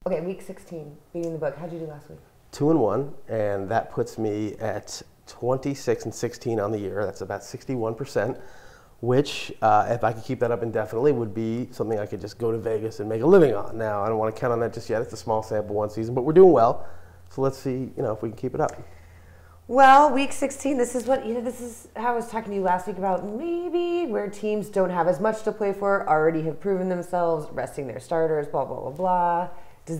Okay, week 16, beating the book. How'd you do last week? 2-1, and that puts me at 26-16 on the year. That's about 61%, which, if I could keep that up indefinitely, would be something I could just go to Vegas and make a living on. Now, I don't want to count on that just yet. It's a small sample, one season, but we're doing well. So let's see, if we can keep it up. Well, week 16, this is how I was talking to you last week about maybe where teams don't have as much to play for, already have proven themselves, resting their starters, blah, blah, blah, blah.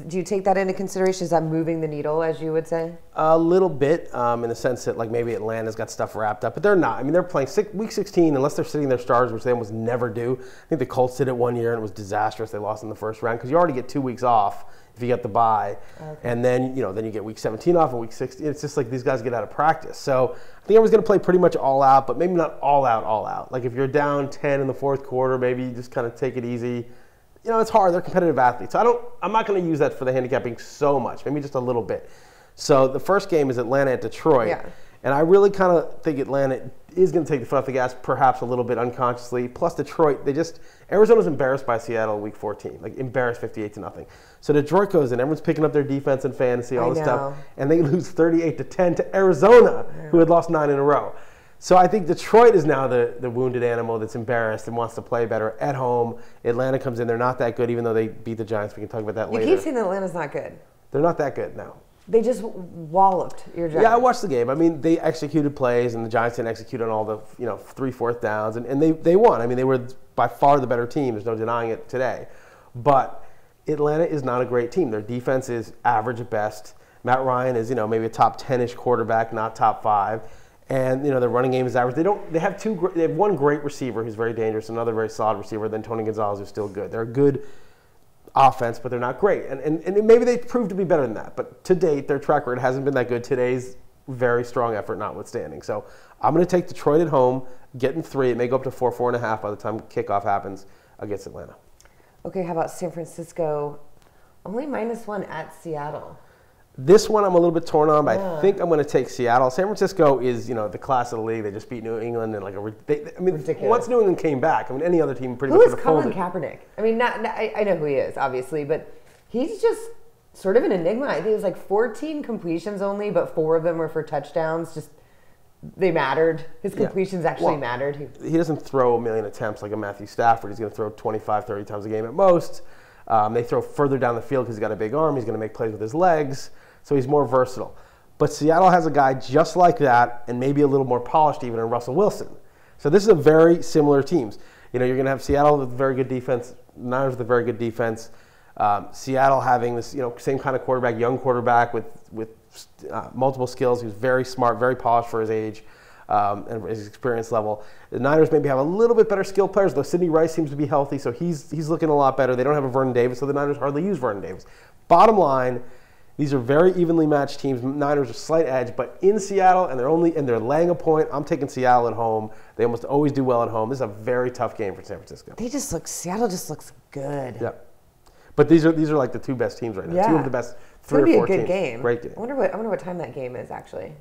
Do you take that into consideration? Is that moving the needle, as you would say? A little bit, in the sense that like maybe Atlanta's got stuff wrapped up, but they're not. I mean, they're playing week 16 unless they're sitting their starters, which they almost never do. I think the Colts did it one year and it was disastrous. They lost in the first round because you already get 2 weeks off if you get the bye, and then then you get week 17 off and week 16. It's just like these guys get out of practice. So I think everyone's going to play pretty much all out, but maybe not all out. Like if you're down 10 in the fourth quarter, maybe you just kind of take it easy. It's hard. They're competitive athletes. So I'm not going to use that for the handicapping so much, maybe just a little bit. So the first game is Atlanta at Detroit. Yeah. And I really kind of think Atlanta is going to take the foot off the gas, perhaps a little bit unconsciously. Plus Detroit, Arizona's embarrassed by Seattle week 14, like embarrassed 58-0. So Detroit goes in, everyone's picking up their defense and fantasy, all this stuff, and they lose 38-10 to Arizona, who had lost 9 in a row. So I think Detroit is now the wounded animal that's embarrassed and wants to play better at home. Atlanta comes in, they're not that good, even though they beat the Giants. We can talk about that later. You keep saying that Atlanta's not good. They're not that good, no. They just walloped your Giants. Yeah, I watched the game. I mean, they executed plays, and the Giants didn't execute on all the 3 4th downs, and they won. I mean, they were by far the better team. There's no denying it today. But Atlanta is not a great team. Their defense is average at best. Matt Ryan is maybe a top 10-ish quarterback, not top 5. And their running game is average. They have one great receiver who's very dangerous, another very solid receiver, then Tony Gonzalez who's still good. They're a good offense, but they're not great. And maybe they prove to be better than that. But to date, their track record hasn't been that good. Today's very strong effort notwithstanding. So I'm going to take Detroit at home, getting 3. It may go up to 4, 4.5 by the time kickoff happens against Atlanta. Okay, how about San Francisco? Only -1 at Seattle. This one I'm a little bit torn on, but I think I'm going to take Seattle. San Francisco is, the class of the league. They just beat New England and ridiculous. Once New England came back, any other team pretty much would have folded. Who is Colin Kaepernick? I mean, I know who he is, obviously, but he's just sort of an enigma. I think it was like 14 completions only, but 4 of them were for touchdowns. Just they mattered. His completions actually mattered. He doesn't throw a million attempts like a Matthew Stafford. He's going to throw 25, 30 times a game at most. They throw further down the field because he's got a big arm. He's going to make plays with his legs. So he's more versatile. But Seattle has a guy just like that and maybe a little more polished even in Russell Wilson. So this is a very similar teams. You're going to have Seattle with very good defense, Niners with a very good defense. Seattle having this same kind of quarterback, young quarterback with multiple skills. Who's very smart, very polished for his age and his experience level. The Niners maybe have a little bit better skilled players, though Sidney Rice seems to be healthy, so he's looking a lot better. They don't have a Vernon Davis, so the Niners hardly use Vernon Davis. Bottom line, these are very evenly matched teams. Niners are slight edge, but in Seattle, and they're laying a point. I'm taking Seattle at home. They almost always do well at home. This is a very tough game for San Francisco. Seattle just looks good. Yep. But these are like the 2 best teams right now. Yeah. 2 of the best 3 or 4 teams. It's going to be a good game. Great game. I wonder what time that game is actually.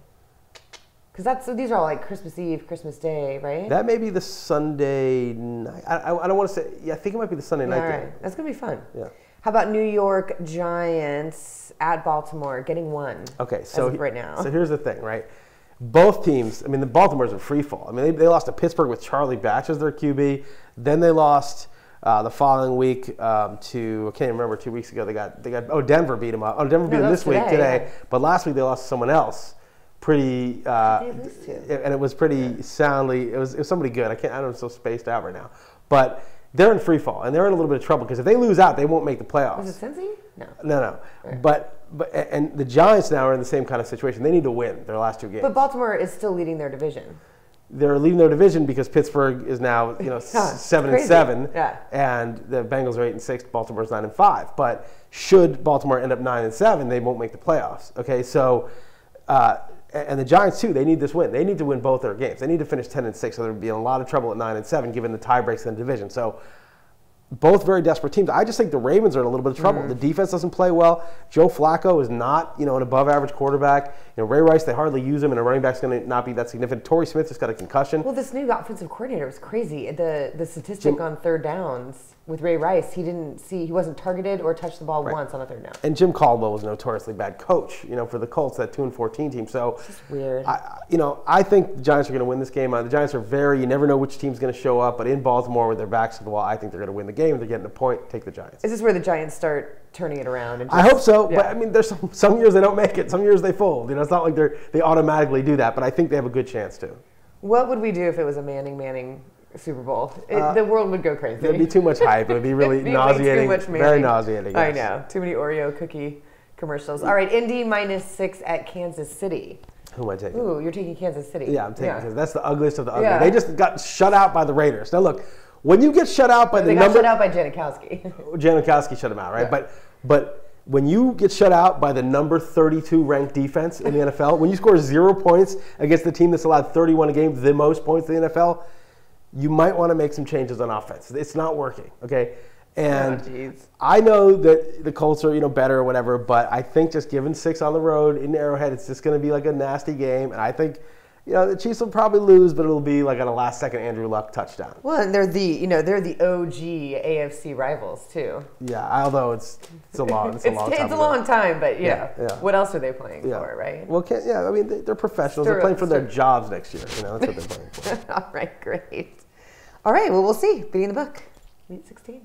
Because these are all like Christmas Eve, Christmas Day, right? That may be the Sunday night. I don't want to say. Yeah, I think it might be the Sunday night game. Right. That's going to be fun. Yeah. How about New York Giants at Baltimore getting 1? Okay, so right now. So here's the thing, right? Both teams. I mean, the Baltimore's in free fall. I mean, they lost to Pittsburgh with Charlie Batch as their QB. Then they lost the following week to I can't remember 2 weeks ago. They got Denver beat them up. Oh, Denver beat them this week today. But last week they lost to someone else. Pretty and it was pretty soundly. It was somebody good. I don't know. I'm so spaced out right now, but. They're in free fall, and they're in a little bit of trouble because if they lose out, they won't make the playoffs. Was it Cincy? No. Right. But the Giants now are in the same kind of situation. They need to win their last 2 games. But Baltimore is still leading their division. They're leading their division because Pittsburgh is now 7-7, and the Bengals are 8-6. Baltimore's 9-5. But should Baltimore end up 9-7, they won't make the playoffs. Okay, so. And the Giants, too, they need this win. They need to win both their games. They need to finish 10-6, so they'd be in a lot of trouble at 9-7, given the tie breaks in the division. So both very desperate teams. I just think the Ravens are in a little bit of trouble. The defense doesn't play well. Joe Flacco is not, an above-average quarterback. Ray Rice, they hardly use him, and a running back's going to not be that significant. Torrey Smith just got a concussion. Well, this new offensive coordinator was crazy. The statistic on third downs with Ray Rice, he wasn't targeted or touched the ball once on a third down. And Jim Caldwell was a notoriously bad coach, for the Colts, that 2-14 team. So it's just weird. I think the Giants are going to win this game. The Giants are you never know which team's going to show up, but in Baltimore with their backs to the wall, I think they're going to win the game. If they're getting a point, take the Giants. Is this where the Giants start turning it around? And I hope so, but there's some years they don't make it. Some years they fold. It's not like they automatically do that, but I think they have a good chance to. What would we do if it was a Manning Super Bowl? The world would go crazy. There'd be too much hype. It would be really nauseating. Too much very nauseating. Yes. I know. Too many Oreo cookie commercials. All right, Indy -6 at Kansas City. Who am I taking? Ooh, you're taking Kansas City. Yeah, I'm taking Kansas. That's the ugliest of the ugly. Yeah. They just got shut out by the Raiders. Now look, when you get shut out by they got shut out by Janikowski. Janikowski shut them out, right? Yeah. But when you get shut out by the number 32 ranked defense in the NFL, when you score 0 points against the team that's allowed 31 a game, the most points in the NFL, you might want to make some changes on offense. It's not working, okay? And I know that the Colts are, better or whatever, but I think just given 6 on the road in Arrowhead, it's just going to be like a nasty game. And I think, the Chiefs will probably lose, but it'll be like on a last-second Andrew Luck touchdown. Well, and they're the OG AFC rivals too. Yeah, although it's a long time. It's a long time, but what else are they playing for, right? Well, they're professionals. They're playing for their jobs next year. That's what they're playing for. All right, great. All right, well, we'll see. Beating the book, Week 16.